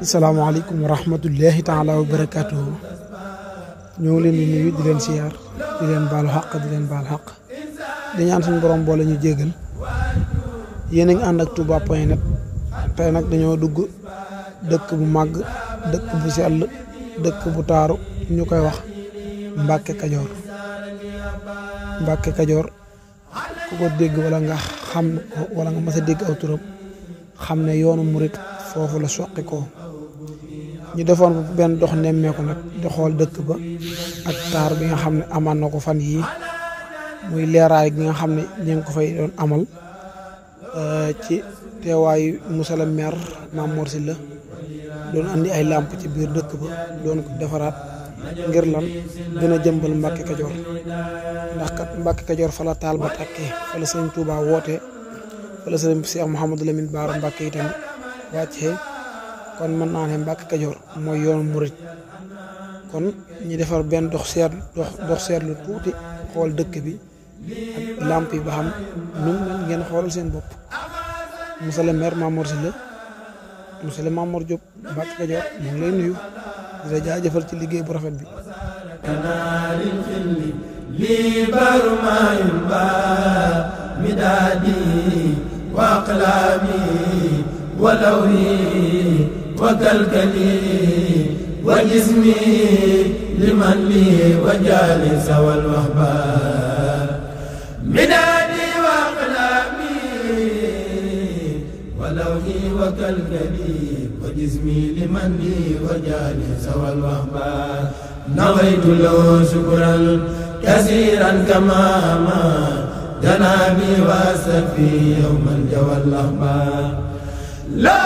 asalaamaaleykum wa rahmatullahi taala wa barakaatuhu. ñoo ngi leen di nuyu di leen siyaar di leen baalu xaq di leen baal xaq di ñaan suñu borom boole ñu jégal. yéen a ngi ànd ak touba.net tey nag dañoo dugg dëkk bu màgg dëkk bu sell dëkk bu taaru ñu koy wax Mbàkke Kajoor. Mbàkke Kajoor ku ko dégg wala nga xam wala nga mas a dégg aw turam xam ne yoonu murit foofu la soqi ko ñu defoon benn dox nemmeeku nag di xool dëkk ba ak taar bi nga xam ne amaan na ko fan yii muy leeraay gi nga xam ne ñu ngi ko fay doon amal ci teewaayu monsieur le maire Mame Mor Sylla doon andi ay làmp ci biir dëkk ba doon ko defaraat ngir lan gën a jëmbal Mbàkke Kajoor ndax kat Mbàkke Kajoor fa la taal ba tàkkee fa la sëñ Touba wootee fa la sëñ Cheikh Mouhamadou Lamine Bara Mbàkke itam wàccee kon mën naa ne Mbàkke Kajoor mooy yoonu murit kon ñu defar benn dox seetlu tuuti xool dëkk bi ak làmp yi ba xam nu mel ngeen xoolal seen bopp. monsieur le maire Mame Mor Sylla monsieur le Mame Mor Diop Mbàkke Kajoor mu ngi lay nuyu di la jaajëfal ci liggéey bu rafet bi. lii baru maayum ba midaadi wa aqlaami wa lawhi wa kalkali wa jismi liman li wa jaali sawal wahba midaadi wa aqlaami wa lawhi wa kalkali wa jismi liman li wa jaali sawal wahba nawaytu lahu shukran kasiran kamama janabi wa safi yawman jawal lahba la